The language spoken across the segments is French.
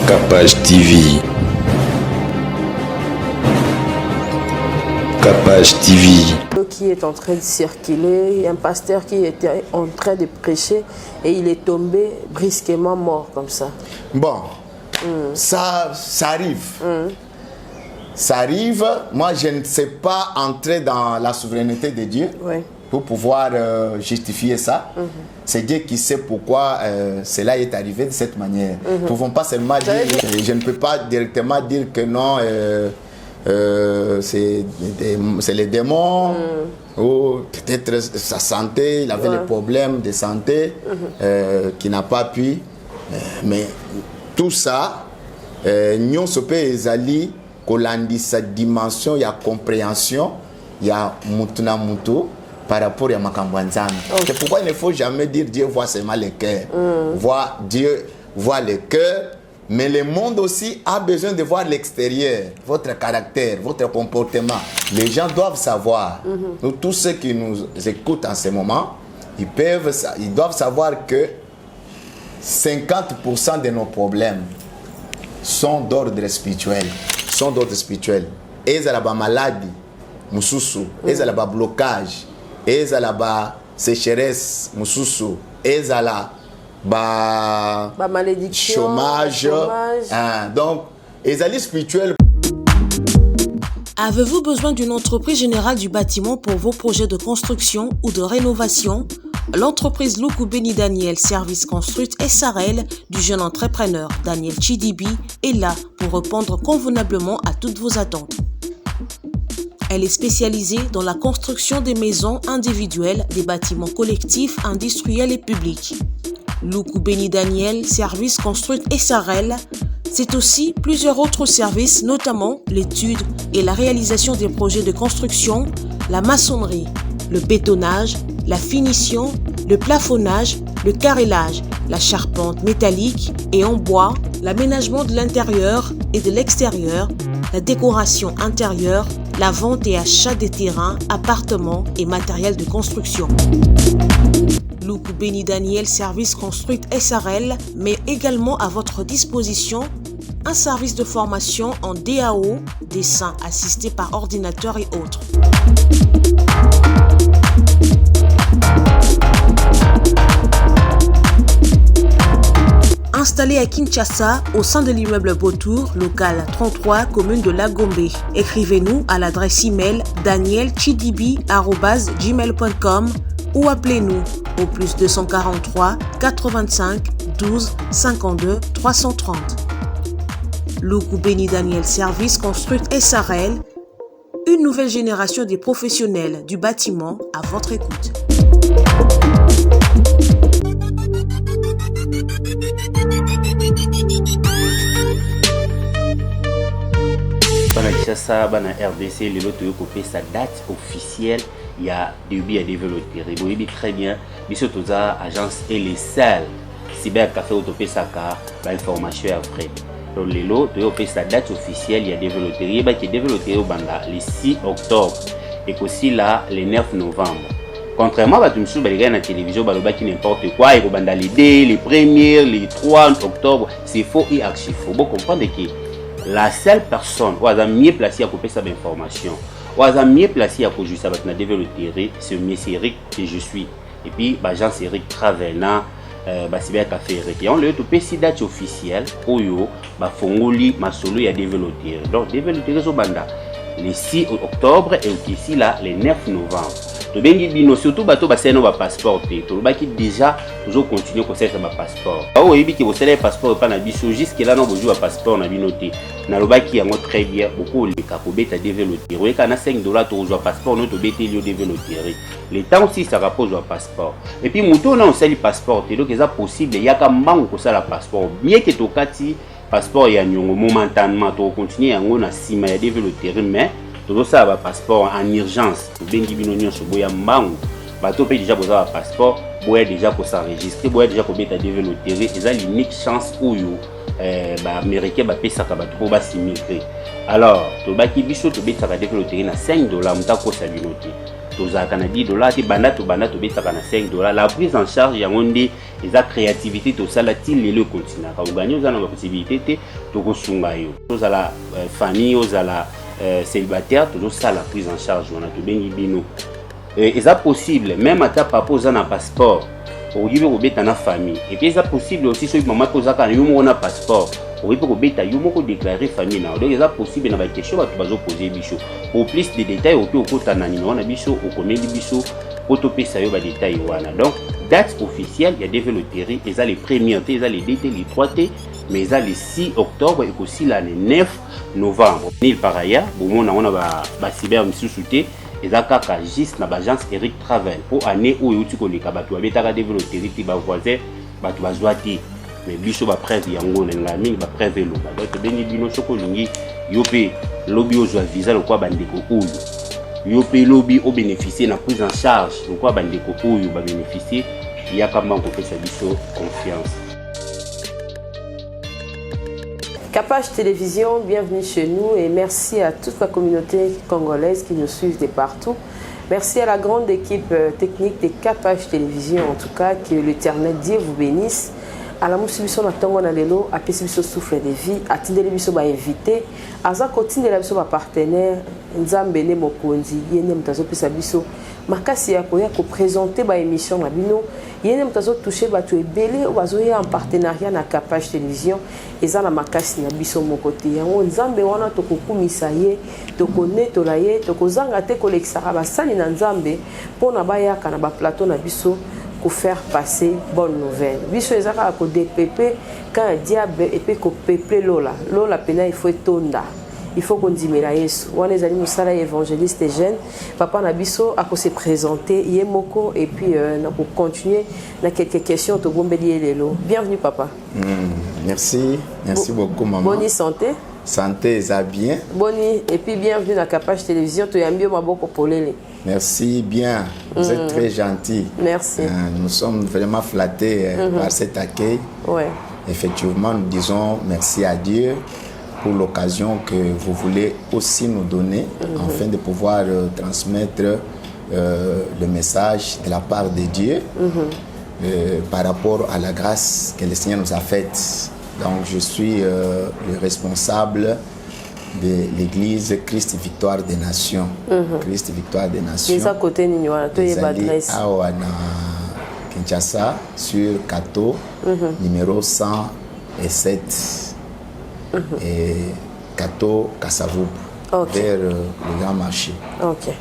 Capage TV. Capage TV. Qui est en train de circuler, il y a un pasteur qui était en train de prêcher et il est tombé brusquement mort comme ça. Bon, ça arrive. Ça arrive. Moi, je ne sais pas entrer dans la souveraineté de Dieu pour pouvoir justifier ça. C'est Dieu qui sait pourquoi cela est arrivé de cette manière. Nous ne pouvons pas seulement dire, je ne peux pas directement dire que non, c'est les démons, ou peut-être sa santé, il avait des problèmes de santé qui n'a pas pu. Mais tout ça, nous sommes ezali sa dimension, il y a compréhension, il y a mutuna mutu par rapport à Makambwanzami. C'est pourquoi il ne faut jamais dire Dieu voit seulement le cœur. Dieu voit le cœur, mais le monde aussi a besoin de voir l'extérieur, votre caractère, votre comportement. Les gens doivent savoir. Nous, tous ceux qui nous écoutent en ce moment, ils doivent savoir que 50% de nos problèmes sont d'ordre spirituel. Et ça la maladie, mususu, et ça la blocage, et ça la sécheresse, mususu, et ça la malédiction, chômage. Donc, et ça spirituel. Avez-vous besoin d'une entreprise générale du bâtiment pour vos projets de construction ou de rénovation? L'entreprise Luku Beni Daniel Service Construite SARL du jeune entrepreneur Daniel Chidibi est là pour répondre convenablement à toutes vos attentes. Elle est spécialisée dans la construction des maisons individuelles, des bâtiments collectifs, industriels et publics. Luku Beni Daniel Service Construite SARL, c'est aussi plusieurs autres services, notamment l'étude et la réalisation des projets de construction, la maçonnerie, le bétonnage, la finition, le plafonnage, le carrelage, la charpente métallique et en bois, l'aménagement de l'intérieur et de l'extérieur, la décoration intérieure, la vente et achat des terrains, appartements et matériel de construction. Luku Beni Daniel Service Construite SARL met également à votre disposition un service de formation en DAO, dessin assisté par ordinateur et autres. Installé à Kinshasa, au sein de l'immeuble Beautour, local 33, commune de Lagombe. Écrivez-nous à l'adresse email danielchidibi@gmail.com ou appelez-nous au +243 85 12 52 330. Luku Beni Daniel Service Construite SARL, une nouvelle génération des professionnels du bâtiment à votre écoute. Bana Kinshasa, bana RDC, le lot de sa date officielle, il y a début à développer. Vous voyez très bien, Bissot Toza, agence et les salles, cyber café autopé saka, information après. Donc le lot de sa date officielle, il y a développé, il y a développé au Banda le 6 octobre et aussi là le 9 novembre. Contrairement à tout le monde, la télévision, qui n'importe quoi, il y a les 2, les premiers, les 3 octobre, c'est faux et archi faux. Vous comprenez que la seule personne qui est mieux placée à couper cette information, qui est mieux placée à couper ça, c'est M. Eric que je suis. Et puis, Jean Eric Travena, c'est bien café Eric. Et on le fait si date officielle, Oyo, Fongoli, Masolo, il y a développé. Donc, développé au Banda le 6 octobre et ici là, le 9 novembre. Surtout bateau bassin nos passeport tout baki déjà toujours continuer comme ça ba passeport oui bi que vous savez passeport pas na biso jusque là non besoin passeport na binoté na lobaki yango très bien beaucoup les kakobeta développer oui kana $5 to besoin passeport no to beti lio développer le temps aussi ça rappose au passeport et puis muto na on sali passeport donc ça possible yaka mbango ko sala passeport bien que to kati passeport ya nyongo momentanément to continuer yango na sima ya développer mais tout ça va passeport en urgence bengi binonyo so boya mbangu bato pe déjà boza passeport boya déjà pour s'enregistrer boya déjà pour mettre développer et l'unique chance où yo américain ba pesa ka bato pour ba s'immigrer alors to baki biso to beta ka développer na $5 mutako sa binoté tozalaka na 10 dollars, banda tobetaka na 5 dollars. La prise en charge yango nde eza créativité tosala ti lelo continuaka oganye oza na bapossibilité te tokosunga yo tozala famille ozala célibataire tozosala prise en charge wana tobengi bino eza possible même ata papa oza na passeport okoki mpe kobeta na famille et puis eza possible aussi soki mama mpe ozaka na yo moko na passeport okoki mpe kobeta yo moko déclarer famille na donc eza possible na baquestion bato bazopose biso pour plus de détails okoki okota na numéro na biso okomeli biso po topesa yo badétail wana donc date officielle ya développerie eza les premiers te eza les 2 te les 3 te mais eza les 6 octobre ekosila le 9 novembre nil par ailleurs bomona wana bacyber misusu te eza kaka juste na bagence Eric Travel po année oyo uti koleka bato babetaka développerie te bavoisin bato bazwa te mais biso bapreuve yango nenga mingi bapreuve eloba donc tobengi bino soki olingi yo mpe lobi ozwa visa lokwa bandeko oyo yo mpe lobi obénéficie na prise en charge lokwa bandeko oyo babénéficie yaka mbango kopesa biso confiance. Capage Télévision, bienvenue chez nous et merci à toute la communauté congolaise qui nous suit de partout. Merci à la grande équipe technique de Capage Télévision, en tout cas, que l'Éternel Dieu vous bénisse. À la moussibiso na tongo na lelo, à pesibiso souffle de vie, à tindele biso ba invité, à za kotinde la biso ba partenaire, nzambe ne mokonzi, yene mutazo pesa biso, makasi ya koya ko présenter ba émission na bino, yene mutazo toucher ba tu ebele, bazo ya en partenariat na Capage Télévision, eza na makasi na biso mokote yango nzambe wana tokokumisa ye, tokone tolaye, tokozanga te kolekisaka basali na nzambe pona bayaka na ba plateau na biso pour faire passer bonne nouvelle. Biso ezaka ko DPP quand un diable et puis ko peuple lola pena il faut tonda. Il faut qu'on dimela Yesu. Wana ezali musala évangéliste jeune. Papa na biso a ko se présenter yemoko et puis na ko continuer na quelques questions to bombeli lelo. Bienvenue papa. Merci beaucoup maman. Bonne santé. Santé eza bien. Boni et puis bienvenue dans Capage Télévision to yambio maboko polele. Merci bien, vous êtes très gentil. Merci. Nous sommes vraiment flattés par cet accueil. Ouais. Effectivement, nous disons merci à Dieu pour l'occasion que vous voulez aussi nous donner afin de pouvoir transmettre le message de la part de Dieu par rapport à la grâce que le Seigneur nous a faite. Donc je suis le responsable de l'église Christ Victoire des Nations. Christ Victoire des Nations. Les à côté ni wana to yeba adresse. Awa na Kinshasa sur Kato numéro 107 et Kato Kasavubu vers le grand marché. OK.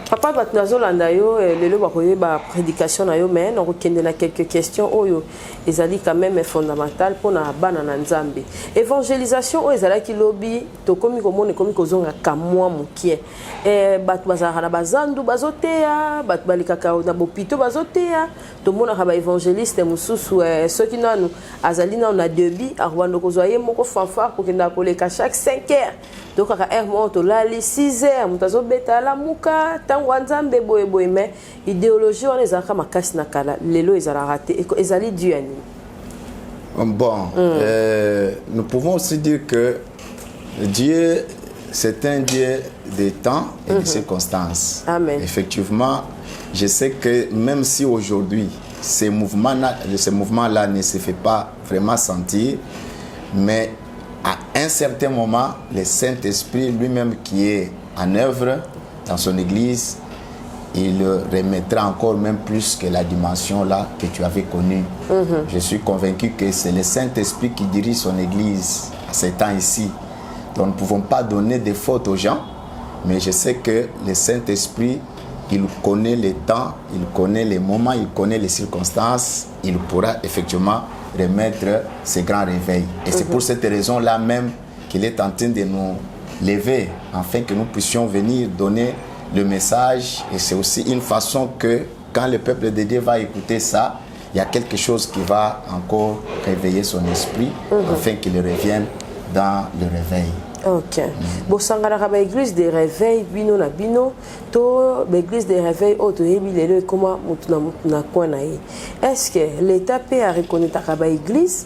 Papa batnazo landa yo lelo ba koye ba prédication na yo mais na kokende na quelques questions oyo ezali quand même fondamental pour na bana na nzambe. Évangélisation o ezala ki lobi to komi komone komi kozonga kamwa mukie. Bat bazara na bazandu bazotea, bat balikaka na bopito bazotea, to mona ka ba évangéliste mususu ceux qui nanu azali na debi arwando kozwaye moko fanfare pour kenda koleka chaque 5 heures. Donc à heure to lali 6 heures mutazo beta la muka tangwa nzambe boye boye mais idéologie on les a kama makasi na kala lelo ezala raté ezali dû à bon nous pouvons aussi dire que Dieu c'est un Dieu des temps et des circonstances. Amen. Effectivement, je sais que même si aujourd'hui ce mouvement-là ne se fait pas vraiment sentir, mais à un certain moment, le Saint-Esprit lui-même qui est en œuvre dans son église, il le remettra encore même plus que la dimension là que tu avais connue. Je suis convaincu que c'est le Saint-Esprit qui dirige son église à ces temps ici. Donc nous ne pouvons pas donner des fautes aux gens, mais je sais que le Saint-Esprit, il connaît les temps, il connaît les moments, il connaît les circonstances, il pourra effectivement remettre ces grands réveils. Et c'est pour cette raison-là même qu'il est en train de nous lever, afin que nous puissions venir donner le message. Et c'est aussi une façon que, quand le peuple de Dieu va écouter ça, il y a quelque chose qui va encore réveiller son esprit, afin qu'il revienne dans le réveil. OK. Bon, sangala ba église de réveil bino na bino to église de réveil auto yebilelo comment mutuna na kona yi. Est-ce que l'état peut reconnaître ba église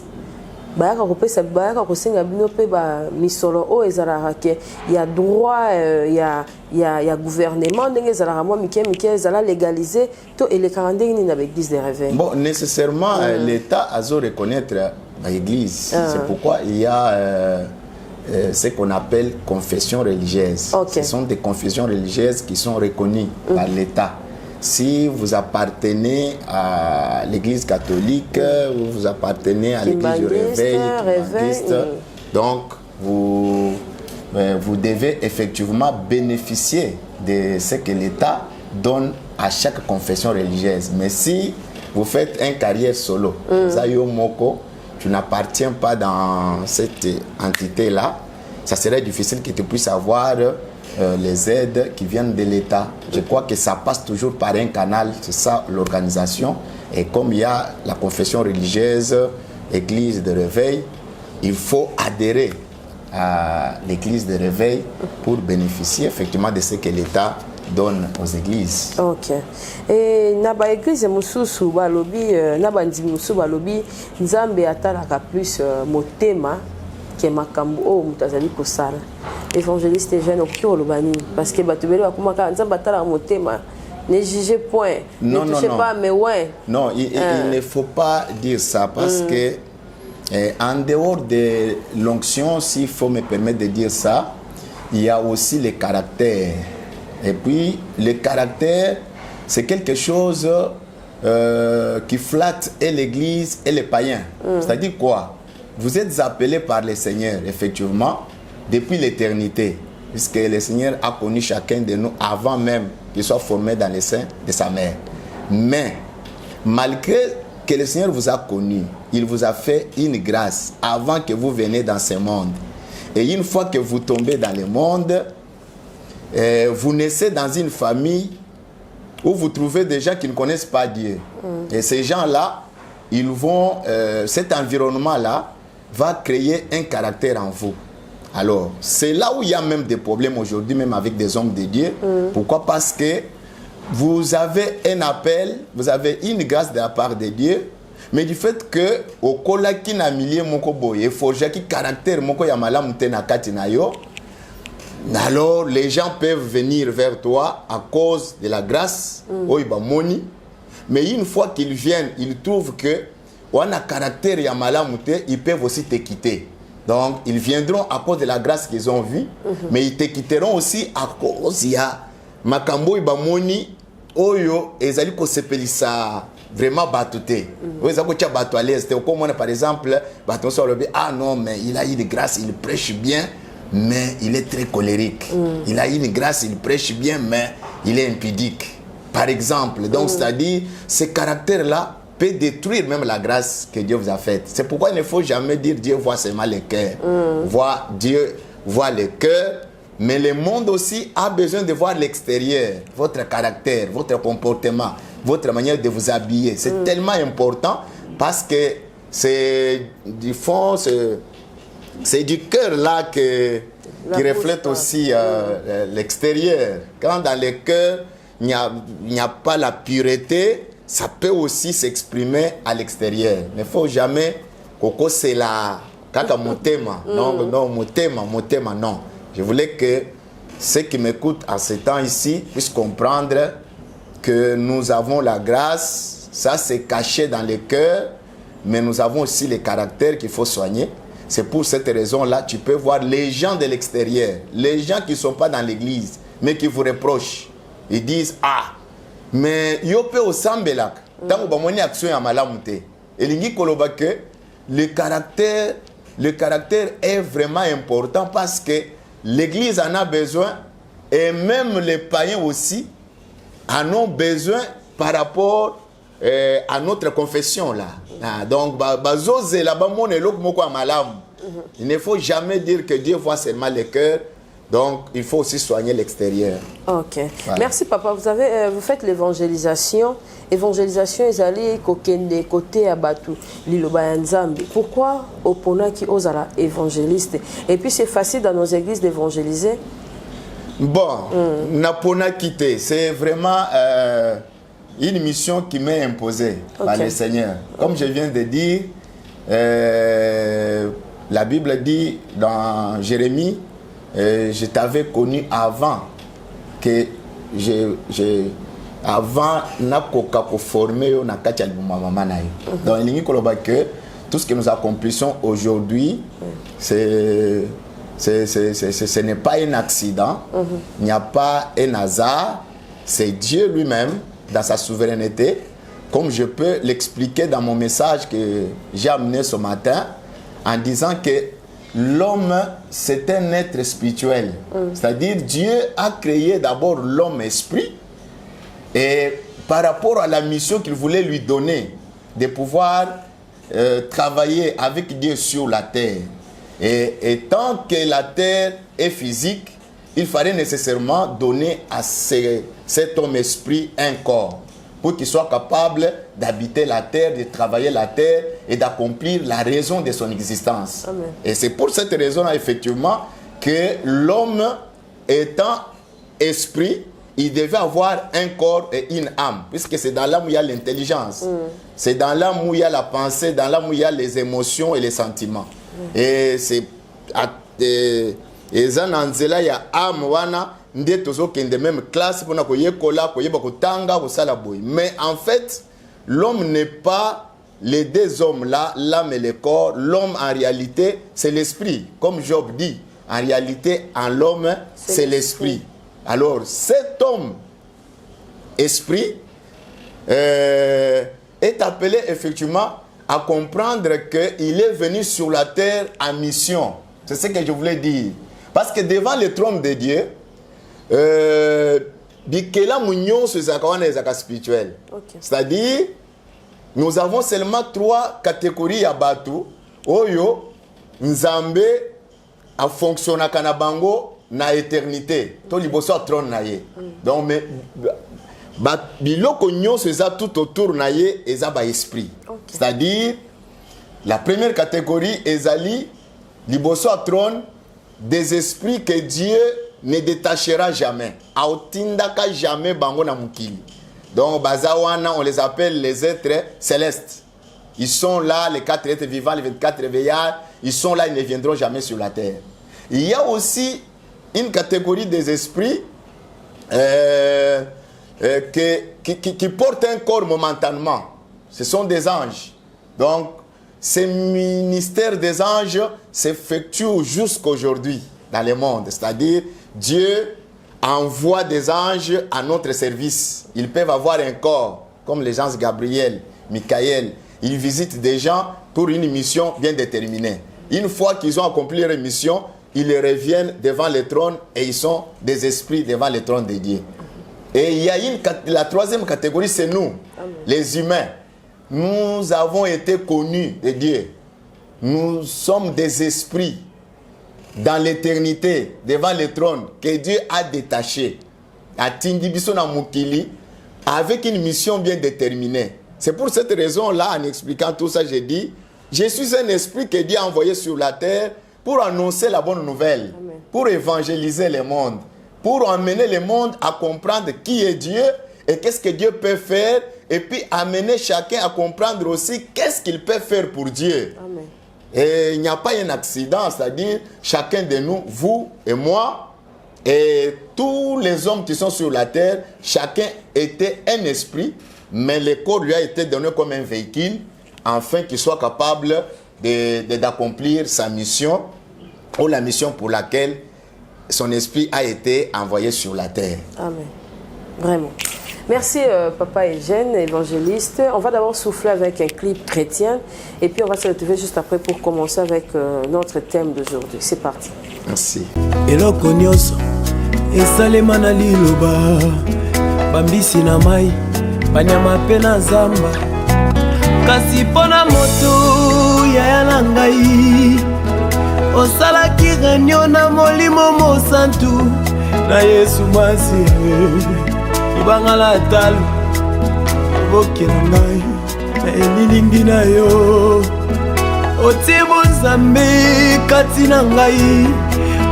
bayaka kopesa bayaka kosenga bino pe ba misolo o ezalaka ke ya droit ya gouvernement ndenge ezalaka mwa mike ezala légalisé to elekaka ndenge nini na baéglise de réveil. Bon, nécessairement l'État a reconnaître l'église. C'est pourquoi il y a ce qu'on appelle confession religieuse. Okay. Ce sont des confessions religieuses qui sont reconnues par l'État. Si vous appartenez à l'église catholique, ou vous appartenez à l'église du réveil, donc vous devez effectivement bénéficier de ce que l'État donne à chaque confession religieuse. Mais si vous faites une carrière solo, Zayo Moko, tu n'appartiens pas dans cette entité-là, ça serait difficile que tu puisses avoir les aides qui viennent de l'État. Je crois que ça passe toujours par un canal, c'est ça l'organisation. Et comme il y a la confession religieuse, l'église de réveil, il faut adhérer à l'église de réveil pour bénéficier effectivement de ce que l'État donne aux églises. Ok. Et naba église mususu balobi naba ndimi mususu balobi nzambe atalaka plus motema ke makambo o mutazali kosala. Évangéliste jeune au lobani parce que batubeli bakumaka nzambe atalaka motema. Ne jugez point. Non, ne touchez pas, mais ouais. Non, il ne faut pas dire ça parce que en dehors de l'onction, s'il faut me permettre de dire ça, il y a aussi le caractère. Et puis, le caractère, c'est quelque chose qui flatte et l'Église et les païens. C'est-à-dire quoi? Vous êtes appelés par le Seigneur, effectivement, depuis l'éternité, puisque le Seigneur a connu chacun de nous avant même qu'il soit formé dans les seins de sa mère. Mais, malgré que le Seigneur vous a connu, il vous a fait une grâce avant que vous veniez dans ce monde. Et une fois que vous tombez dans le monde, vous naissez dans une famille où vous trouvez des gens qui ne connaissent pas Dieu. Et ces gens-là, ils vont, cet environnement-là va créer un caractère en vous. Alors, c'est là où il y a même des problèmes aujourd'hui, même avec des hommes de Dieu. Pourquoi? Parce que vous avez un appel, vous avez une grâce de la part de Dieu, mais du fait que au kola qui n'a milieu moko boye, forja qui caractère moko ya malamu tena kati na yo, alors les gens peuvent venir vers toi à cause de la grâce, oiba moni, mais une fois qu'ils viennent, ils trouvent que on a caractère ya malamu te, ils peuvent aussi te quitter. Donc ils viendront à cause de la grâce qu'ils ont vue, mais ils te quitteront aussi à cause ya makambo iba moni oyo ezali ko sepelisa vraiment batute. Vous avez déjà battu à l'aise. Comme par exemple, ah non, mais il a eu une grâce, il prêche bien, mais il est très colérique. Il a eu une grâce, il prêche bien, mais il est impudique. Par exemple, donc c'est-à-dire, ce caractère-là peut détruire même la grâce que Dieu vous a faite. C'est pourquoi il ne faut jamais dire Dieu voit seulement le cœur. Dieu voit le cœur. Mais le monde aussi a besoin de voir l'extérieur, votre caractère, votre comportement, votre manière de vous habiller. C'est tellement important parce que c'est du fond, c'est du cœur là qui reflète aussi l'extérieur. Quand dans le cœur, il n'y a pas la pureté, ça peut aussi s'exprimer à l'extérieur. Il ne faut jamais que c'est là, kaka motema. Non, motema, non. Je voulais que ceux qui m'écoutent à ce temps ici puissent comprendre que nous avons la grâce, ça c'est caché dans le cœur, mais nous avons aussi les caractères qu'il faut soigner. C'est pour cette raison-là, tu peux voir les gens de l'extérieur, les gens qui ne sont pas dans l'église, mais qui vous reprochent. Ils disent, ah, mais yo pe au sambelak, tant que vous action à malamute. Et l'ingi koloba que le caractère est vraiment important parce que l'Église en a besoin et même les païens aussi en ont besoin par rapport à notre confession là. Donc, il ne faut jamais dire que Dieu voit seulement le cœur. Donc, il faut aussi soigner l'extérieur. Ok. Voilà. Merci, papa. Vous faites l'évangélisation. Évangélisation, ils allaient côté Abatu, Liloba Nzambi. Pourquoi Opona qui ose à la évangéliste? Et puis, c'est facile dans nos églises d'évangéliser. Bon, Napona quitté. C'est vraiment une mission qui m'est imposée par le Seigneur. Comme je viens de dire, la Bible dit dans Jérémie, je t'avais connu avant que avant nakoka ko former yo na kati ya mama na yo. Donc il que tout ce que nous accomplissons aujourd'hui, ce n'est pas un accident, il n'y a pas un hasard, c'est Dieu lui-même dans sa souveraineté, comme je peux l'expliquer dans mon message que j'ai amené ce matin, en disant que l'homme, c'est un être spirituel. C'est-à-dire Dieu a créé d'abord l'homme esprit, et par rapport à la mission qu'il voulait lui donner, de pouvoir travailler avec Dieu sur la terre. Et tant que la terre est physique, il fallait nécessairement donner à cet homme esprit un corps, pour qu'il soit capable d'habiter la terre, de travailler la terre et d'accomplir la raison de son existence. Amen. Et c'est pour cette raison-là, effectivement, que l'homme étant esprit, il devait avoir un corps et une âme, puisque c'est dans l'âme où il y a l'intelligence, c'est dans l'âme où il y a la pensée, dans l'âme où il y a les émotions et les sentiments. Et c'est et il y a âme wana nde tozokende même classe pour koyekola koyeba kotanga kosala boy. Mais en fait, l'homme n'est pas les deux hommes là, l'âme et le corps. L'homme en réalité, c'est l'esprit. Comme Job dit, en réalité, en l'homme, c'est l'esprit. Alors, cet homme esprit est appelé effectivement à comprendre qu'il est venu sur la terre en mission. C'est ce que je voulais dire. Parce que devant le trône de Dieu, c'est-à-dire, nous avons seulement 3 catégories à Batu. Oyo, Nzambe a fonctionné à bango na éternité. To liboso a trône na ye. Donc, mais biloko nyonso eza tout autour na ye eza ba esprit. C'est-à-dire, la première catégorie ezali liboso a trône des esprits que Dieu ne détachera jamais. Aotindaka jamais bango na mukili. Donc, bazawana, on les appelle les êtres célestes. Ils sont là, les 4 êtres vivants, les 24 veillards. Ils sont là, ils ne viendront jamais sur la terre. Il y a aussi une catégorie des esprits qui portent un corps momentanément. Ce sont des anges. Donc, ce ministère des anges s'effectue jusqu'aujourd'hui dans le monde. C'est-à-dire, Dieu envoie des anges à notre service. Ils peuvent avoir un corps, comme les anges Gabriel, Michael. Ils visitent des gens pour une mission bien déterminée. Une fois qu'ils ont accompli leur mission, ils reviennent devant le trône et ils sont des esprits devant le trône de Dieu. Et il y a la troisième catégorie, c'est nous, les humains. Nous avons été connus de Dieu. Nous sommes des esprits dans l'éternité, devant le trône, que Dieu a détaché à Tindibisona Mukili avec une mission bien déterminée. C'est pour cette raison-là, en expliquant tout ça, j'ai dit, je suis un esprit que Dieu a envoyé sur la terre pour annoncer la bonne nouvelle, pour évangéliser le monde, pour emmener le monde à comprendre qui est Dieu et qu'est-ce que Dieu peut faire, et puis amener chacun à comprendre aussi qu'est-ce qu'il peut faire pour Dieu. Amen. Et il n'y a pas un accident, c'est-à-dire chacun de nous, vous et moi, et tous les hommes qui sont sur la terre, chacun était un esprit, mais le corps lui a été donné comme un véhicule, afin qu'il soit capable d'accomplir sa mission, ou la mission pour laquelle son esprit a été envoyé sur la terre. Amen. Vraiment. Merci Papa Eugène, évangéliste. On va d'abord souffler avec un clip chrétien et puis on va se retrouver juste après pour commencer avec notre thème d'aujourd'hui. C'est parti. Merci. Eloko nyonso esalema na liloba bambisi na mai banyama pe na zamba kasi pona moto ya na ngai osalaki réunion na molimo mosantu na Yesu masi ibangala talo bokela ngai na elilingi na yo otibo nzambe kati na ngai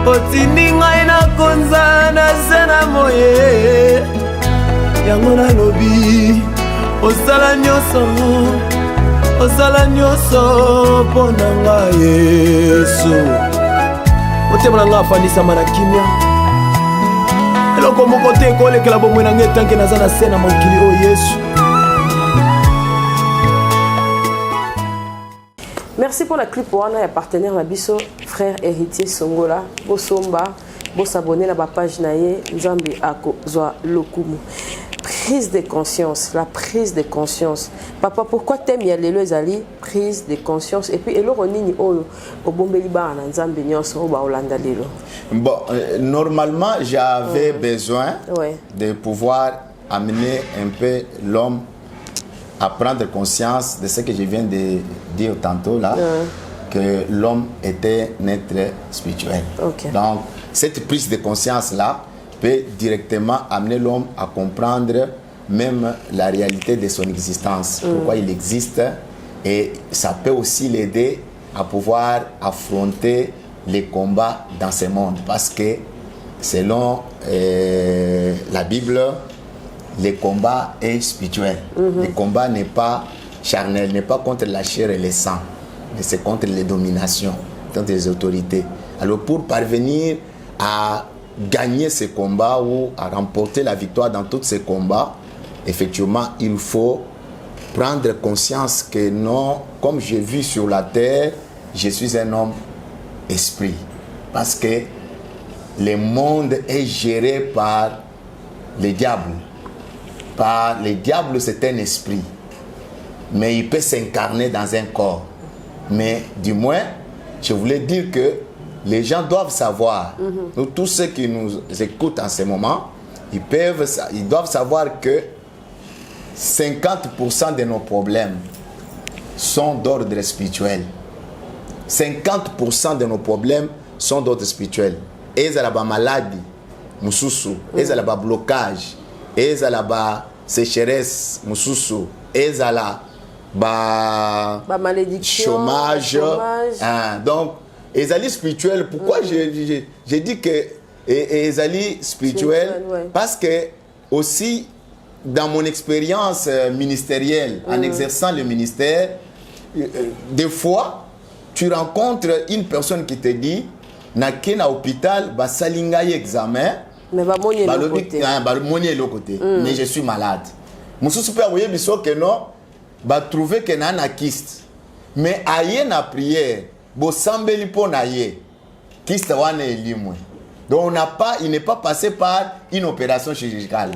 otindi ngai na konza na sena moye yango nalobi osala nyonso osala nyonso mpo na ngai Yesu motema na ngai afandisama na kimia eloko moko te ekolekela bomoi na ngai etanke naza na se na mokili oyo Yesu. Merci pour la clip wana ya partenaire na biso frère héritier Songola bosomba bosabonner na ba page na ye Nzambe akozwa lokumu. Prise de conscience, la prise de conscience. Papa, pourquoi t'aimes y aller les ali prise de conscience et puis eloko nini oyo obombeli ba na Nzambe nyonso o ba olanda lelo. Bon, normalement, j'avais besoin de pouvoir amener un peu l'homme à prendre conscience de ce que je viens de dire tantôt là, que l'homme était un être spirituel. Donc, cette prise de conscience là peut directement amener l'homme à comprendre même la réalité de son existence, pourquoi il existe, et ça peut aussi l'aider à pouvoir affronter les combats dans ce monde, parce que selon la Bible, le combat est spirituel. Le combat n'est pas charnel, n'est pas contre la chair et le sang, mais c'est contre les dominations, contre les autorités. Alors pour parvenir à gagner ces combats ou à remporter la victoire dans tous ces combats, effectivement, il faut prendre conscience que non, comme j'ai vu sur la terre, je suis un homme esprit. Parce que le monde est géré par le diable. Le diable, c'est un esprit. Mais il peut s'incarner dans un corps. Mais du moins, je voulais dire que les gens doivent savoir, nous, tous ceux qui nous écoutent en ce moment, ils doivent savoir que 50% de nos problèmes sont d'ordre spirituel. 50% de nos problèmes sont d'ordre spirituel. Et il y a la maladie, et il y a la blocage, et il y a la sécheresse, et il y a la malédiction, chômage. Donc, Ezali spirituel, pourquoi j'ai dit que Ezali spirituel, parce que aussi dans mon expérience ministérielle, en exerçant le ministère, des fois, tu rencontres une personne qui te dit, na kena hôpital, ba salinga examen, mais ba moni l'autre côté, mais je suis malade. Moussou super voyez biso que non, ba trouver que na na kyste, mais aye na prière. Bo sambeli po na ye kiste wana elimwe. Donc il n'est pas passé par une opération chirurgicale.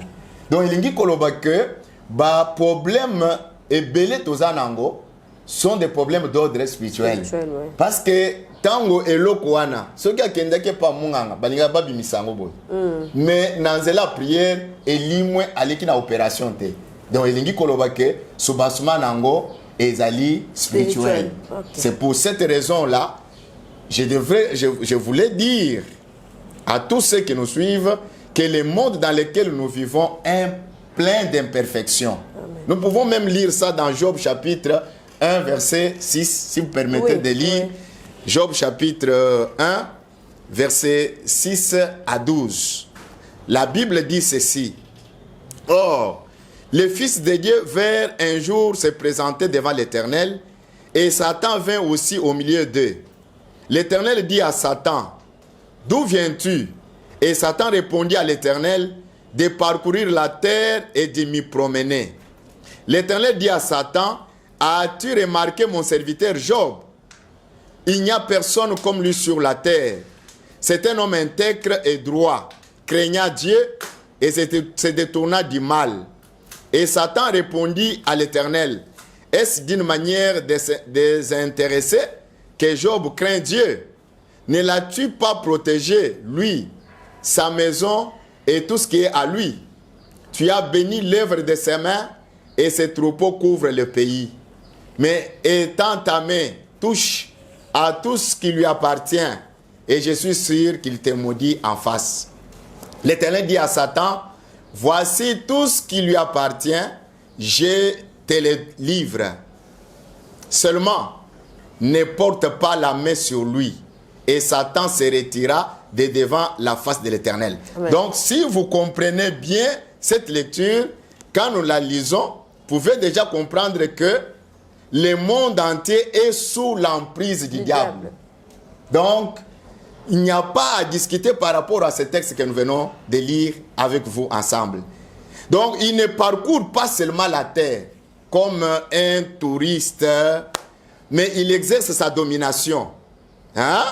Donc il dit koloba que ba problème ebele tozanango sont des problèmes d'ordre spirituel. Parce que tango eloko wana soki akendeke pa munganga balinga babi misango boy. Mais nanzela prière elimwe aleki na opération te. Donc il dit koloba que subasuma nango ezali spirituel. C'est pour cette raison-là, je voulais dire à tous ceux qui nous suivent que le monde dans lequel nous vivons est plein d'imperfections. Nous pouvons même lire ça dans Job chapitre 1, verset 6, si vous permettez de lire. Job chapitre 1, verset 6 à 12. La Bible dit ceci. Or, le Fils de Dieu vint un jour se présenter devant l'Éternel, et Satan vint aussi au milieu d'eux. L'Éternel dit à Satan, « D'où viens-tu » Et Satan répondit à l'Éternel, « De parcourir la terre et de m'y promener. » L'Éternel dit à Satan, « As-tu remarqué mon serviteur Job? Il n'y a personne comme lui sur la terre. C'est un homme intègre et droit, craignant Dieu et se détourna du mal. » Et Satan répondit à l'Éternel, « Est-ce d'une manière désintéressée que Job craint Dieu? Ne l'as-tu pas protégé, lui, sa maison et tout ce qui est à lui? Tu as béni l'œuvre de ses mains et ses troupeaux couvrent le pays. Mais étends ta main, touche à tout ce qui lui appartient, et je suis sûr qu'il te maudit en face. » L'Éternel dit à Satan, « Voici tout ce qui lui appartient, je te le livre. Seulement, ne porte pas la main sur lui. » Et Satan se retira de devant la face de l'Éternel. Donc, si vous comprenez bien cette lecture, quand nous la lisons, vous pouvez déjà comprendre que le monde entier est sous l'emprise du diable. Donc, il n'y a pas à discuter par rapport à ce texte que nous venons de lire avec vous ensemble. Donc, il ne parcourt pas seulement la terre comme un touriste, mais il exerce sa domination. Hein?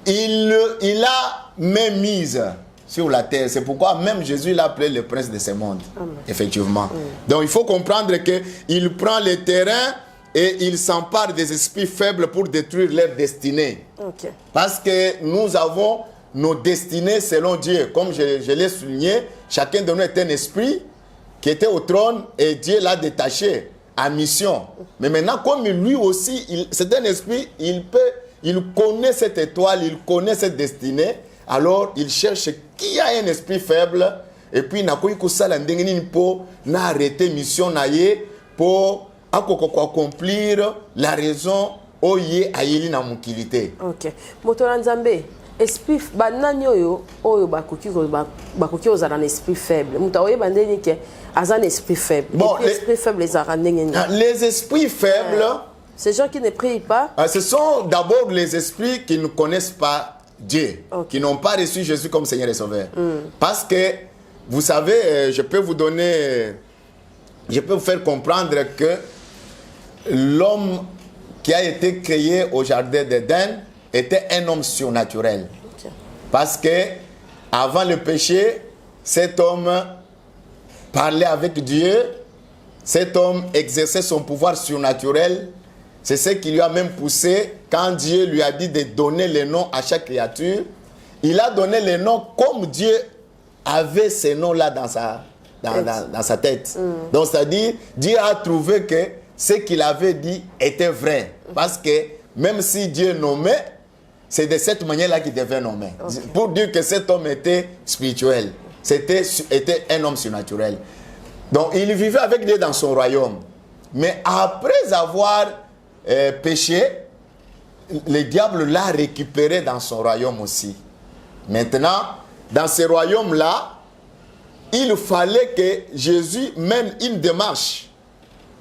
Il a même mise sur la terre. C'est pourquoi même Jésus l'a appelé le prince de ce monde. Effectivement. Donc, il faut comprendre qu'il prend le terrain et il s'empare des esprits faibles pour détruire leur destinée. Parce que nous avons nos destinées selon Dieu. Comme je l'ai souligné, chacun de nous est un esprit qui était au trône et Dieu l'a détaché à mission. Mais maintenant, comme lui aussi, c'est un esprit, il connaît cette étoile, il connaît cette destinée, alors il cherche qui a un esprit faible et puis il n'a pas arrêté mission pour accomplir la raison où il y a na mukilité. OK. Motola Nzambe, esprit banani oyo bakoki ozala na esprit faible. Muta oye bandeni ke azan esprit faible. Bon, les esprits faibles les arandengeni. Les esprits faibles, ces gens qui ne prient pas, ce sont d'abord les esprits qui ne connaissent pas Dieu, qui n'ont pas reçu Jésus comme Seigneur et Sauveur. Parce que vous savez, je peux vous faire comprendre que l'homme qui a été créé au jardin d'Éden était un homme surnaturel. Parce que avant le péché, cet homme parlait avec Dieu, cet homme exerçait son pouvoir surnaturel. C'est ce qui lui a même poussé, quand Dieu lui a dit de donner les noms à chaque créature, il a donné les noms comme Dieu avait ces noms-là dans sa tête. Donc, c'est-à-dire, Dieu a trouvé que ce qu'il avait dit était vrai. Parce que même si Dieu nommait, c'est de cette manière-là qu'il devait nommer. Pour dire que cet homme était spirituel. Était un homme surnaturel. Donc, il vivait avec Dieu dans son royaume. Mais après avoir péché, le diable l'a récupéré dans son royaume aussi. Maintenant, dans ce royaume-là, il fallait que Jésus mène une démarche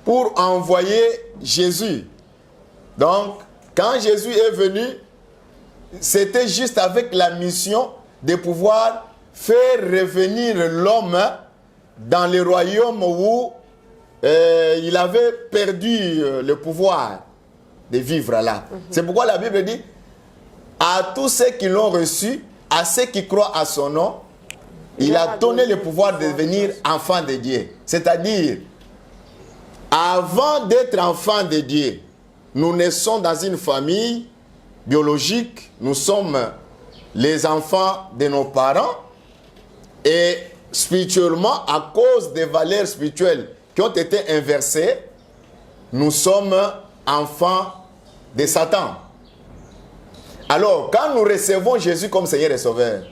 pour envoyer Jésus. Donc, quand Jésus est venu, c'était juste avec la mission de pouvoir faire revenir l'homme dans le royaume où il avait perdu le pouvoir de vivre là. C'est pourquoi la Bible dit, à tous ceux qui l'ont reçu, à ceux qui croient à son nom, il a donné le pouvoir de devenir enfant de Dieu. C'est-à-dire, avant d'être enfant de Dieu, nous naissons dans une famille biologique, nous sommes les enfants de nos parents et spirituellement, à cause des valeurs spirituelles qui ont été inversées, nous sommes enfants de Satan. Alors, quand nous recevons Jésus comme Seigneur et Sauveur,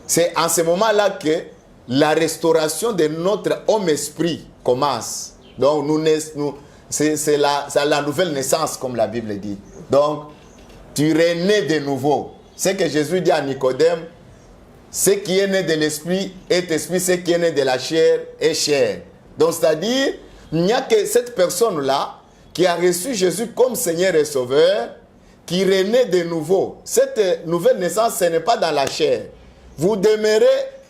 c'est en ce moment-là que la restauration de notre homme-esprit commence. Donc, c'est la nouvelle naissance, comme la Bible dit. Donc, tu renais de nouveau. C'est que Jésus dit à Nicodème, ce qui est né de l'esprit est esprit, ce qui est né de la chair est chair. Donc, c'est-à-dire, il n'y a que cette personne-là qui a reçu Jésus comme Seigneur et Sauveur, qui renaît de nouveau. Cette nouvelle naissance, ce n'est pas dans la chair. Vous demeurez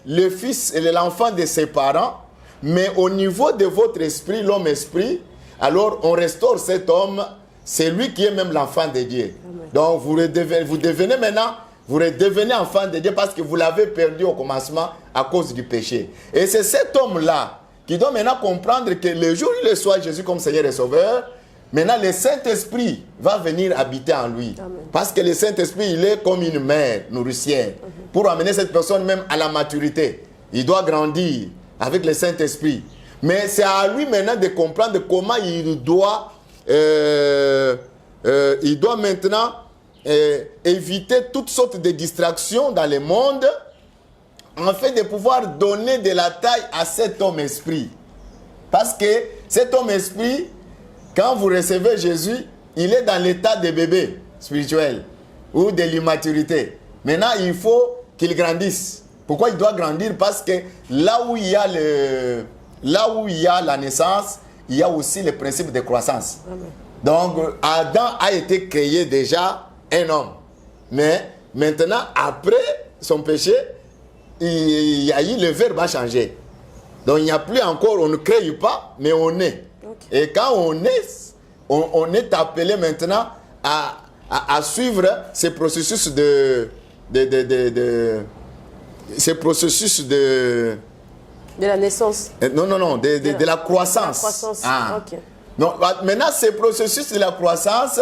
le fils et l'enfant de ses parents, mais au niveau de votre esprit, l'homme-esprit, alors on restaure cet homme, c'est lui qui est même l'enfant de Dieu. Amen. Donc vous devenez maintenant, vous redevenez enfant de Dieu parce que vous l'avez perdu au commencement à cause du péché. Et c'est cet homme-là qui doit maintenant comprendre que le jour où il reçoit Jésus comme Seigneur et Sauveur, maintenant le Saint-Esprit va venir habiter en lui. Amen. Parce que le Saint-Esprit, il est comme une mère nourricière. Pour amener cette personne même à la maturité, il doit grandir avec le Saint-Esprit. Mais c'est à lui maintenant de comprendre comment il doit maintenant éviter toutes sortes de distractions dans le monde, afin de pouvoir donner de la taille à cet homme-esprit. Parce que cet homme-esprit, quand vous recevez Jésus, il est dans l'état de bébé spirituel ou de l'immaturité. Maintenant, il faut qu'il grandisse. Pourquoi il doit grandir? Parce que là où il y a la naissance, il y a aussi le principe de croissance. Donc, Adam a été créé déjà un homme. Mais maintenant, après son péché, il y a eu le verbe a changé. Donc, il n'y a plus encore, on ne crée pas, mais on est. Okay. Et quand on est appelé maintenant à suivre ce processus ce processus de la naissance. Non, de la croissance. La croissance. Ah. Okay. Donc, maintenant, ce processus de la croissance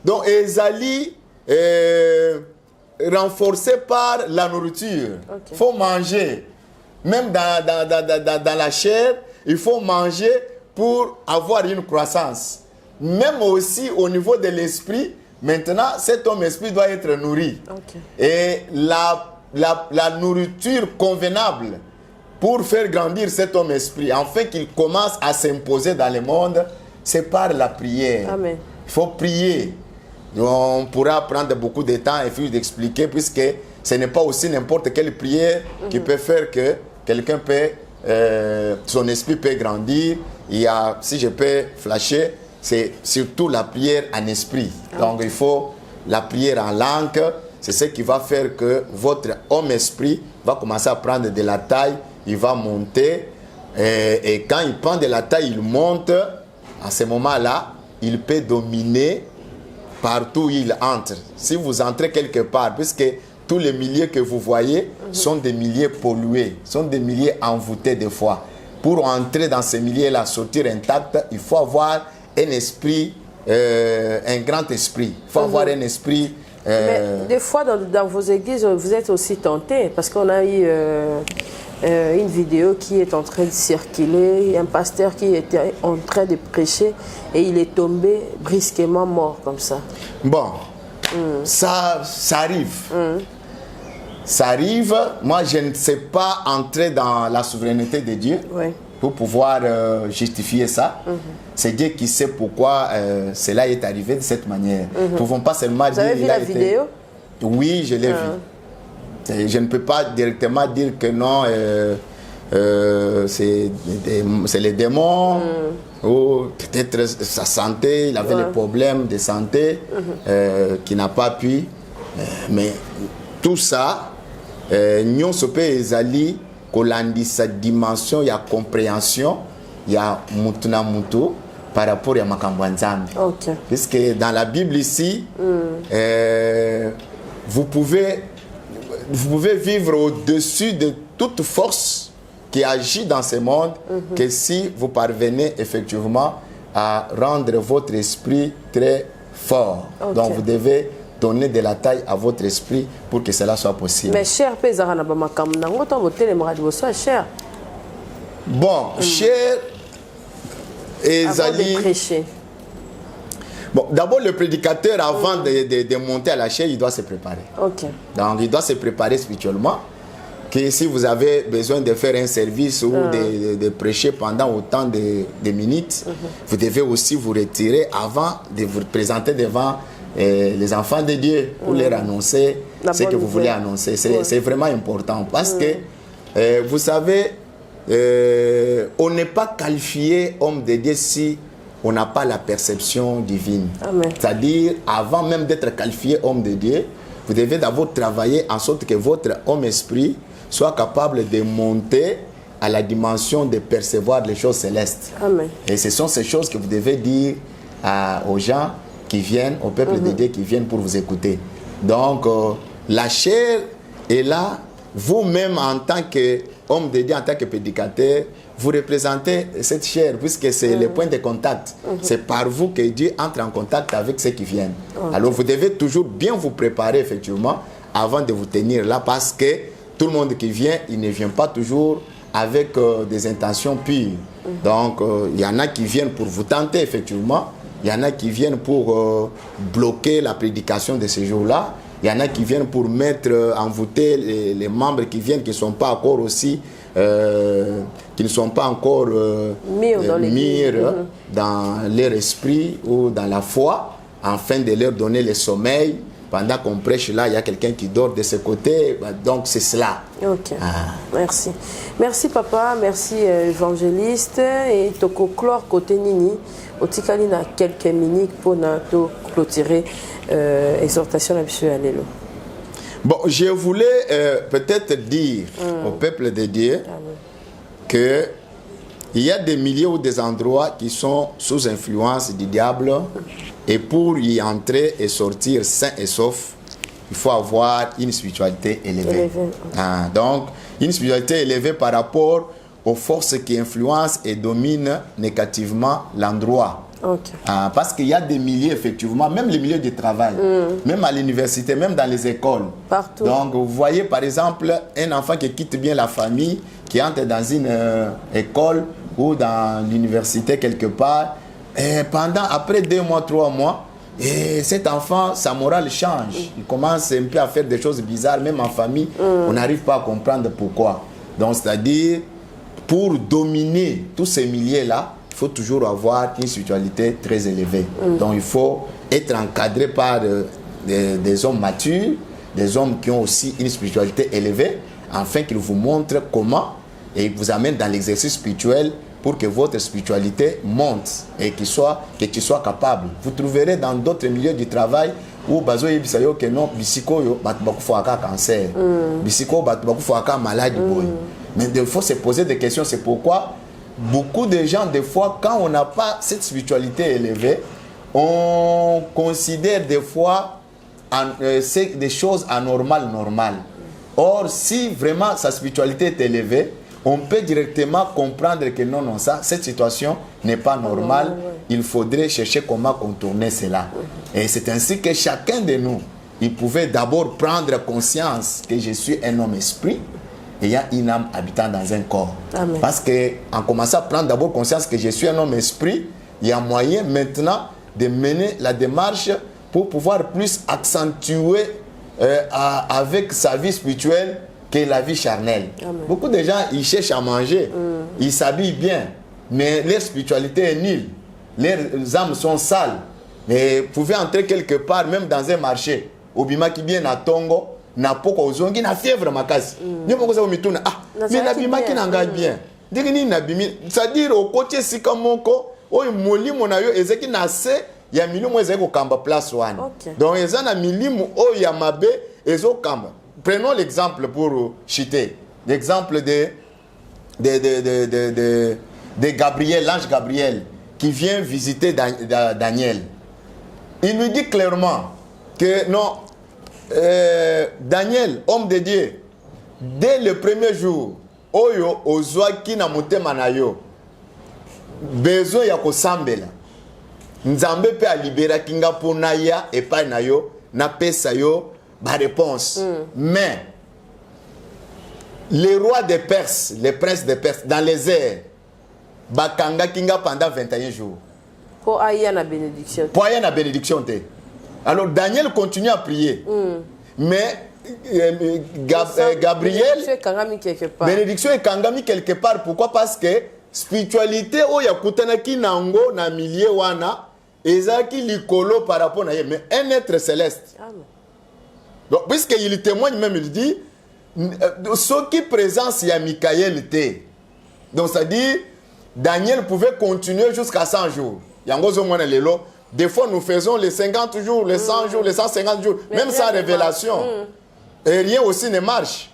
donc Esalie renforcé par la nourriture. Il faut manger. Même dans la chair, il faut manger pour avoir une croissance. Même aussi au niveau de l'esprit, maintenant, cet homme-esprit doit être nourri. Et la nourriture convenable pour faire grandir cet homme-esprit, afin qu'il commence à s'imposer dans le monde, c'est par la prière. Amen. Il faut prier. On pourra prendre beaucoup de temps et puis d'expliquer, puisque ce n'est pas aussi n'importe quelle prière qui peut faire que quelqu'un peut, son esprit peut grandir. Il y a, si je peux flasher, c'est surtout la prière en esprit. Donc il faut la prière en langue. C'est ce qui va faire que votre homme-esprit va commencer à prendre de la taille. Il va monter. Et quand il prend de la taille, il monte. À ce moment-là, il peut dominer partout où il entre. Si vous entrez quelque part, puisque tous les milieux que vous voyez sont des milieux pollués, sont des milieux envoûtés des fois. Pour entrer dans ces milieux-là, sortir intact, il faut avoir un esprit, un grand esprit. Il faut avoir un esprit... Mais des fois, dans vos églises, vous êtes aussi tentés, parce qu'on a eu une vidéo qui est en train de circuler, un pasteur qui était en train de prêcher et il est tombé brusquement mort comme ça. Bon, ça arrive. Ça arrive. Moi, je ne sais pas entrer dans la souveraineté de Dieu pour pouvoir justifier ça. C'est Dieu qui sait pourquoi cela est arrivé de cette manière. Nous ne pouvons pas seulement dire... Vous avez vu la vidéo? Oui, je l'ai vu. Je ne peux pas directement dire que non, c'est les démons, ou peut-être sa santé, il avait des problèmes de santé qui n'a pas pu. Mais tout ça, nous sommes ezali kolandisa dimension, il y a compréhension, il y a mutuna mutu par rapport à makambo nzambe. Puisque dans la Bible ici, vous pouvez vivre au-dessus de toute force qui agit dans ce monde que si vous parvenez effectivement à rendre votre esprit très fort. Donc vous devez donner de la taille à votre esprit pour que cela soit possible. Mais cher, bon, cher Esalie. Bon, d'abord, le prédicateur, avant de monter à la chair, il doit se préparer. Donc, il doit se préparer spirituellement. Que si vous avez besoin de faire un service ou de prêcher pendant autant de minutes, vous devez aussi vous retirer avant de vous présenter devant les enfants de Dieu pour leur annoncer ce que vous voulez annoncer. C'est vraiment important parce que, vous savez, on n'est pas qualifié homme de Dieu si on n'a pas la perception divine. C'est-à-dire, avant même d'être qualifié homme de Dieu, vous devez d'abord travailler en sorte que votre homme-esprit soit capable de monter à la dimension de percevoir les choses célestes. Et ce sont ces choses que vous devez dire aux gens qui viennent, au peuple de Dieu qui viennent pour vous écouter. Donc, la chair est là. Vous-même, en tant qu'homme de Dieu, en tant que prédicateur, vous représentez cette chair, puisque c'est le point de contact. C'est par vous que Dieu entre en contact avec ceux qui viennent. Alors, vous devez toujours bien vous préparer, effectivement, avant de vous tenir là, parce que tout le monde qui vient, il ne vient pas toujours avec des intentions pures. Donc, il y en a qui viennent pour vous tenter, effectivement. Il y en a qui viennent pour bloquer la prédication de ce jour-là. Il y en a qui viennent pour mettre, envoûter les membres qui viennent, qui ne sont pas encore aussi, qui ne sont pas encore mûrs dans leur esprit ou dans la foi, afin de leur donner le sommeil pendant qu'on prêche là, il y a quelqu'un qui dort de ce côté. Donc c'est cela. Ok, merci. Merci papa, merci évangéliste. Et toko clore côté Nini, otikali na quelques minutes pour clôturer exhortation à monsieur Alelo. Bon, je voulais peut-être dire au peuple de Dieu que il y a des milieux ou des endroits qui sont sous influence du diable et pour y entrer et sortir sain et sauf, il faut avoir une spiritualité élevée. Donc, une spiritualité élevée par rapport aux forces qui influencent et dominent négativement l'endroit. Parce qu'il y a des milieux, effectivement, même les milieux de travail, même à l'université, même dans les écoles. Partout. Donc, vous voyez, par exemple, un enfant qui quitte bien la famille, qui entre dans une école ou dans l'université quelque part, et après 2 mois, 3 mois, et cet enfant, sa morale change. Il commence un peu à faire des choses bizarres, même en famille, on n'arrive pas à comprendre pourquoi. Donc, c'est-à-dire, pour dominer tous ces milieux-là, il faut toujours avoir une spiritualité très élevée. Donc, il faut être encadré par des hommes matures, des hommes qui ont aussi une spiritualité élevée, afin qu'ils vous montrent comment et vous amènent dans l'exercice spirituel pour que votre spiritualité monte et que tu sois capable. Vous trouverez dans d'autres milieux du travail où bazo yebisayo que non bisiko yo batubakufaka cancer, bisiko batubakufaka maladie boy. Mais il faut se poser des questions. C'est pourquoi beaucoup de gens, des fois, quand on n'a pas cette spiritualité élevée, on considère des fois des choses anormales, normales. Or, si vraiment sa spiritualité est élevée, on peut directement comprendre que non, cette situation n'est pas normale. Il faudrait chercher comment contourner cela. Et c'est ainsi que chacun de nous, il pouvait d'abord prendre conscience que je suis un homme esprit, ayant une âme habitant dans un corps. Amen. Parce qu'en commençant à prendre d'abord conscience que je suis un homme esprit, il y a moyen maintenant de mener la démarche pour pouvoir plus accentuer avec sa vie spirituelle que la vie charnelle. Amen. Beaucoup de gens, ils cherchent à manger, ils s'habillent bien, mais leur spiritualité est nulle. Leurs âmes sont sales. Mais vous pouvez entrer quelque part, même dans un marché, au bima qui vient à Tongo, na poko ozongi na fièvre makasi. Ni poko za umituna mais na bima qui n'engage bien. Digi na bimi, c'est-à-dire au côté sikamoko, oy molimo na yo ezeki na se ya milimo ezeki ko kamba place wana. Donc ezana milimo o ya mabe ezo kamba. Prenons l'exemple pour chiter. L'exemple de Gabriel, l'ange Gabriel, qui vient visiter Daniel. Il lui dit clairement que non, Daniel, homme de Dieu, dès le premier jour, oyo ozwaki na motema na yo, besoin ya kosambela. Nzambe pe alibera kinga pona ya epai na yo, na pesa yo ba réponse. Mais les rois des Perses, les princes des Perses, dans les airs, bakanga kinga pendant 21 jours. Pour aya na bénédiction. Pour aya na bénédiction te. Alors Daniel continue à prier. Mais Gabriel, bénédiction est kangami quelque part. Pourquoi? Parce que spiritualité oya kutanaki nango na milieu wana ezaki likolo par rapport na ye, mais un être céleste. Amen. Donc, puisqu'il témoigne même, il dit, ce qui présence, il y a Michael. Donc, c'est-à-dire, Daniel pouvait continuer jusqu'à 100 jours. Des fois, nous faisons les 50 jours, les 100 jours, les 150 jours, mais même sans révélation. Et rien aussi ne marche.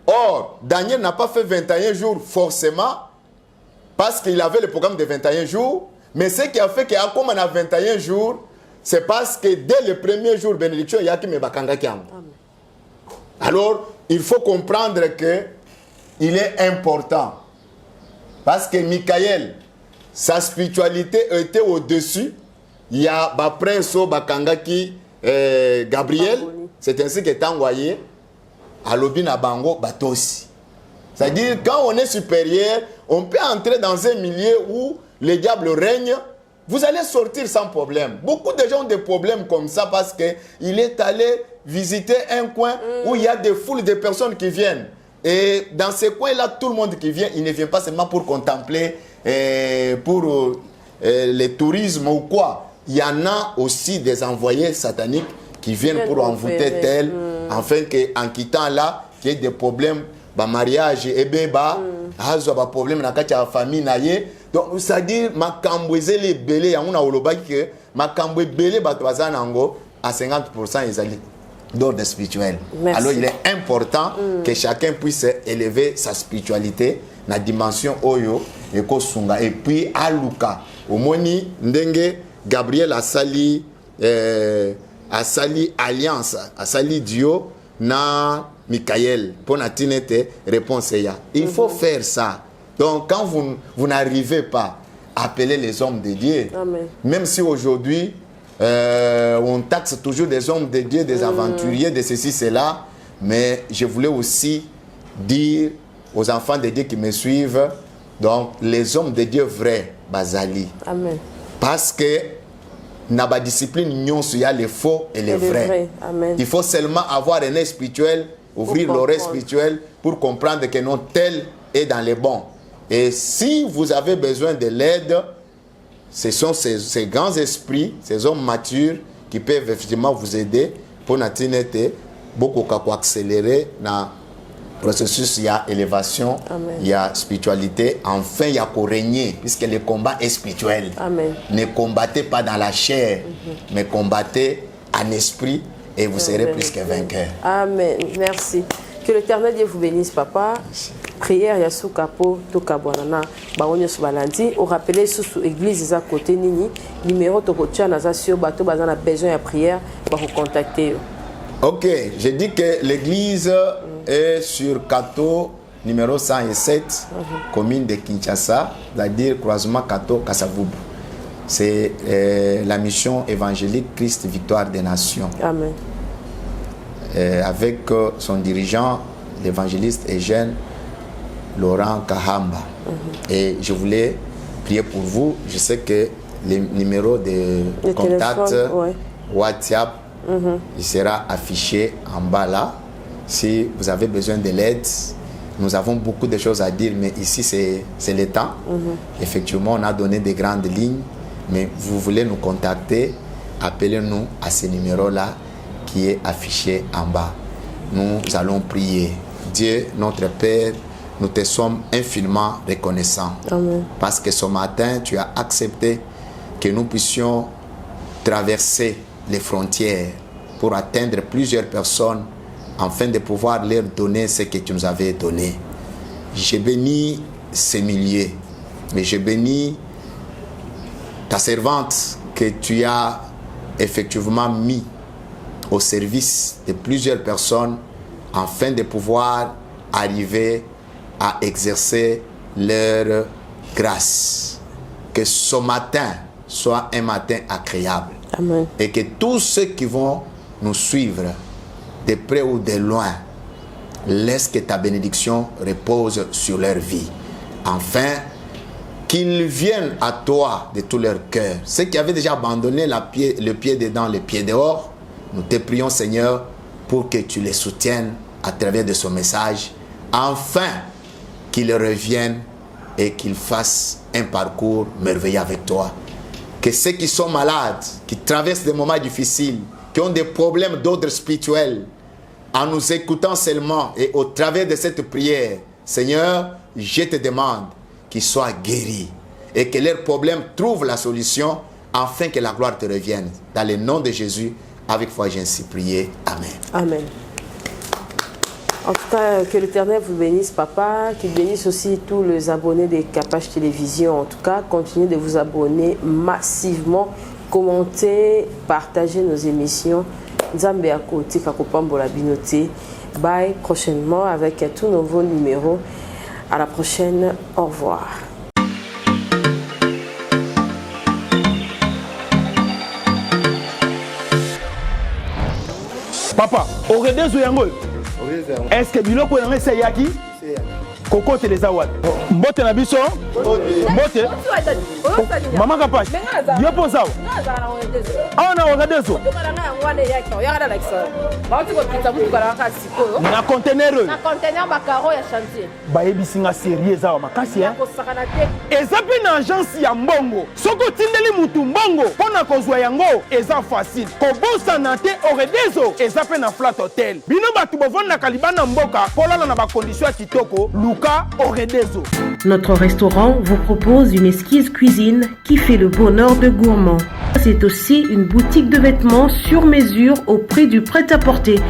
Or, Daniel n'a pas fait 21 jours forcément, parce qu'il avait le programme de 21 jours. Mais ce qui a fait qu'il y a comme on a 21 jours, c'est parce que dès le premier jour, bénédiction, il y a qui me bakanga kiam. Alors, il faut comprendre que il est important. Parce que Michael, sa spiritualité était au-dessus. Il y a prince bakangaki Gabriel, c'est ainsi qu'il est envoyé à Lobina Bango Batosi. C'est-à-dire, quand on est supérieur, on peut entrer dans un milieu où le diable règne. Vous allez sortir sans problème. Beaucoup de gens ont des problèmes comme ça parce qu'il est allé visiter un coin où il y a des foules de personnes qui viennent. Et dans ce coin-là, tout le monde qui vient, il ne vient pas seulement pour contempler, pour le tourisme ou quoi. Il y en a aussi des envoyés sataniques qui viennent pour envoûter tel, afin qu'en quittant là, qu'il y ait des problèmes, bah mariage et bébé, azo ba problème na kati ya famille na ye. Donc c'est-à-dire makambweze les belé ya una oloba que makambwe belé ba bazanango à 50% ezali d'ordre spirituel. Merci. Alors il est important que chacun puisse élever sa spiritualité na dimension oyo et kosunga et puis aluka omoni ndenge Gabriel asali alliance asali duo na Michael pour na tinete réponse ya il faut faire ça. Donc quand vous n'arrivez pas à appeler les hommes de Dieu. Amen. Même si aujourd'hui on taxe toujours des hommes de Dieu, des aventuriers, de ceci, cela. Mais je voulais aussi dire aux enfants de Dieu qui me suivent, donc les hommes de Dieu vrais, Bazali. Amen. Parce que dans la discipline, il y a les faux et les vrais. Amen. Il faut seulement avoir un œil spirituel, ouvrir l'oreille spirituelle pour comprendre que non tel est dans les bons. Et si vous avez besoin de l'aide, ce sont ces grands esprits, ces hommes matures qui peuvent effectivement vous aider pour beaucoup accélérer dans le processus. Il y a élévation, il y a spiritualité, enfin il y a pour régner, puisque le combat est spirituel. Amen. Ne combattez pas dans la chair, mais combattez en esprit et vous serez plus que vainqueurs. Amen. Merci. Que l'Éternel Dieu vous bénisse, papa. Prière Yassou Kapo Tokabwanana Baonyo Subalandi. Au rappelé sous l'église à côté Nini. Numéro Tokotia Nazasio Bato Bazana besoin de prière pour vous contacter. Ok, j'ai dit que l'église est sur Kato numéro 107, commune de Kinshasa, c'est-à-dire croisement Kato Kasavubu. C'est la mission évangélique Christ Victoire des Nations. Amen. Avec son dirigeant, l'évangéliste Eugène Laurent Kahamba. Et je voulais prier pour vous. Je sais que les numéros de contact WhatsApp, il sera affiché en bas là. Si vous avez besoin de l'aide, nous avons beaucoup de choses à dire, mais ici c'est le temps. Effectivement, on a donné des grandes lignes, mais vous voulez nous contacter, appelez-nous à ce numéro-là qui est affiché en bas. Nous allons prier. Dieu, notre Père, nous te sommes infiniment reconnaissants. Amen. Parce que ce matin, tu as accepté que nous puissions traverser les frontières pour atteindre plusieurs personnes afin de pouvoir leur donner ce que tu nous avais donné. Je bénis ces milliers, mais je bénis ta servante que tu as effectivement mis au service de plusieurs personnes afin de pouvoir arriver à exercer leur grâce. Que ce matin soit un matin agréable. Amen. Et que tous ceux qui vont nous suivre de près ou de loin, laisse que ta bénédiction repose sur leur vie. Enfin, qu'ils viennent à toi de tout leur cœur. Ceux qui avaient déjà abandonné le pied dedans, le pied dehors, nous te prions, Seigneur, pour que tu les soutiennes à travers de ce message, afin qu'ils reviennent et qu'ils fassent un parcours merveilleux avec toi. Que ceux qui sont malades, qui traversent des moments difficiles, qui ont des problèmes d'ordre spirituel, en nous écoutant seulement et au travers de cette prière, Seigneur, je te demande qu'ils soient guéris et que leurs problèmes trouvent la solution afin que la gloire te revienne. Dans le nom de Jésus, avec foi, j'ai ainsi prié. Amen. Amen. En tout cas, que l'Éternel vous bénisse, papa, qu'il bénisse aussi tous les abonnés des Capache Télévision. En tout cas, continuez de vous abonner massivement, commentez, partagez nos émissions. Nzambe à côté, Kakopambola Binoté. Bye, prochainement avec un tout nouveau numéro. À la prochaine, au revoir. Papa, au redes ou yango? Est-ce que biloko yango c'est yaki? Coco Télézawad. Mbote na biso. Mbote. Maman Kapache. Yo posa. Ah na Ouagadezo. Na conteneur. Na conteneur bakaro ya chantier. Ba yebisinga sérieux za makasi hein. Eza pe na agence ya mbongo. Soko tindeli mutu mbongo pona kozwa yango eza facile. Kobosa na te Ouagadezo eza pe na flat hotel. Bino batu bovanda kalibana mboka polala na ba condition kitoko Luka Ouagadezo. Notre restaurant vous propose une exquise cuisine qui fait le bonheur de gourmands. C'est aussi une boutique de vêtements sur mesure au prix du prêt-à-porter.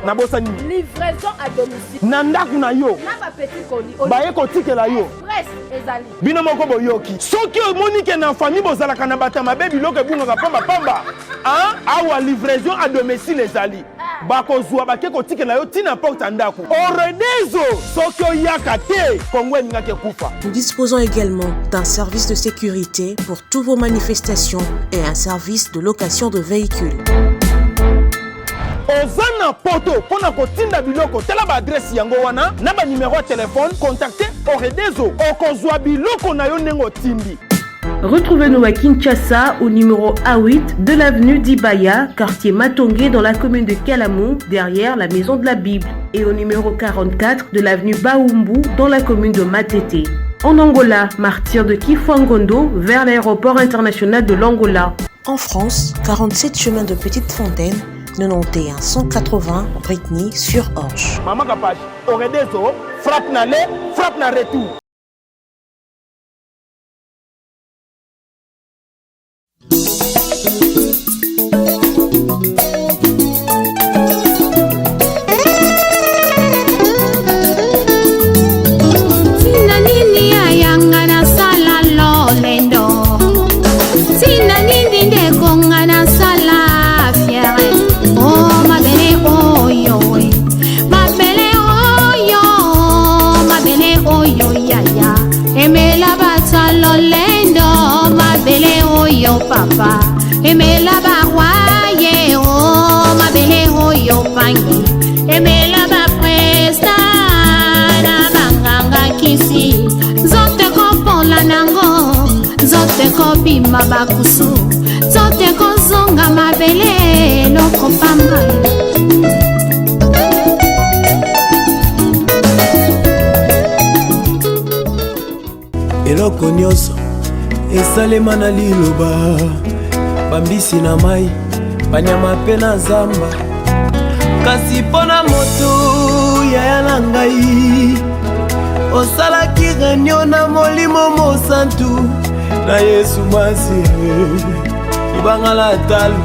Na bosani. Livraison à domicile. Nanda kuna yo. Na ba petit colis. Baye kotike la yo. Presse ezali. Bino moko boyoki. Soki omoni na famille bozala kana bata mabebi loke bunga pamba pamba. Hein? Awa livraison à domicile ezali. Bakozwa bake kotike la yo tina porte ndako. Ouagadezo soki oyaka te Kongo ningake kufa. Nous disposons également d'un service de sécurité pour toutes vos manifestations et un service de location de véhicules. Ozana poto pona kotinda biloko tela ba adresse yango wana na ba numéro de téléphone contactez Ouagadezo okozwa biloko na yo nengo timbi. Retrouvez-nous à Kinshasa au numéro A8 de l'avenue d'Ibaya, quartier Matongé dans la commune de Kalamou, derrière la maison de la Bible, et au numéro 44 de l'avenue Baoumbu dans la commune de Matete. En Angola, martyr de Kifwangondo vers l'aéroport international de l'Angola. En France, 47 chemin de Petite Fontaine, 91 180 Brittany sur Orge. Maman Kapache, Ouagadezo, frappe na le, frappe na retour. Papa, emela barwaye o mabele hoyo pangi, emela ba presta na banganga kisi, zote ko la nango, zote ko bima bakusu, zote ko zonga mabele loko pamba. Eloko nyonso esalema na liloba bambisi na mai banyama pe na zamba kasi pona moto yaya na ngai osalaki renyo na molimo mosantu na Yesu masi ibangala talo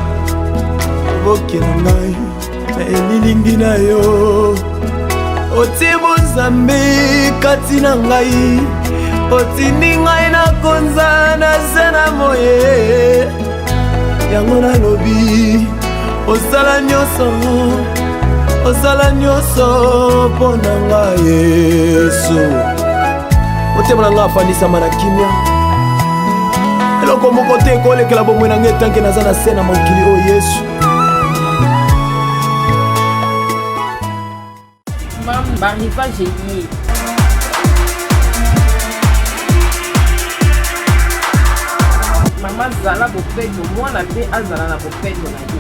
boke na ngai na elilingi na yo otibo nzambe kati na ngai otindi ngai na konza na se na moye yango nalobi osala nyonso mpo na ngai Yesu motema na ngai afandisama na kimia eloko moko te ekolekela bomoi na ngai etanke naza na se na mokili oyo Yesu. Arrivage lié. Maman zala bopedo mwana pe azala na bopedo na ye.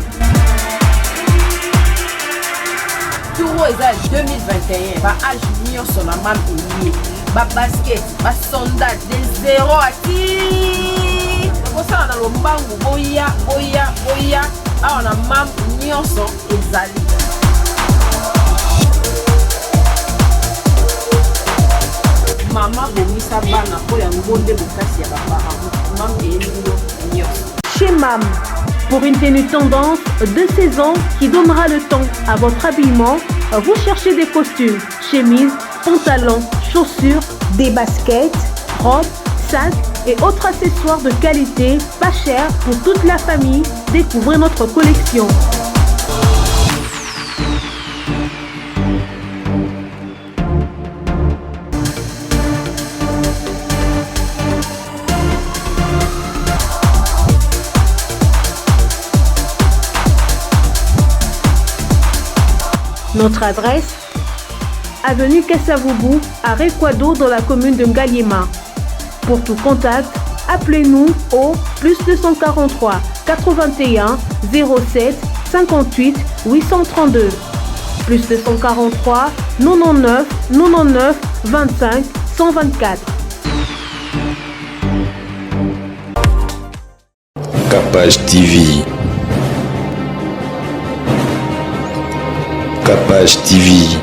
Touro eza 2021 ba âge nyonso na mam lié. Ba basket, ba sondage de 0 à 10. Kosala na lombangu boya awa na mam nyonso ezali. Maman bomisa bana po ya ngonde bokasi ya baparents. Mam eyelilo nyonso. Chez MAM, pour une tenue tendance de saison qui donnera le ton à votre habillement, vous cherchez des costumes, chemises, pantalons, chaussures, des baskets, robes, sacs et autres accessoires de qualité, pas cher pour toute la famille. Découvrez notre collection. Notre adresse, avenue Kassavoubou, à Rekwado dans la commune de Ngaliema. Pour tout contact, appelez-nous au plus 243 81 07 58 832. Plus 243 99 99 25 124. Capage TV. Capage TV.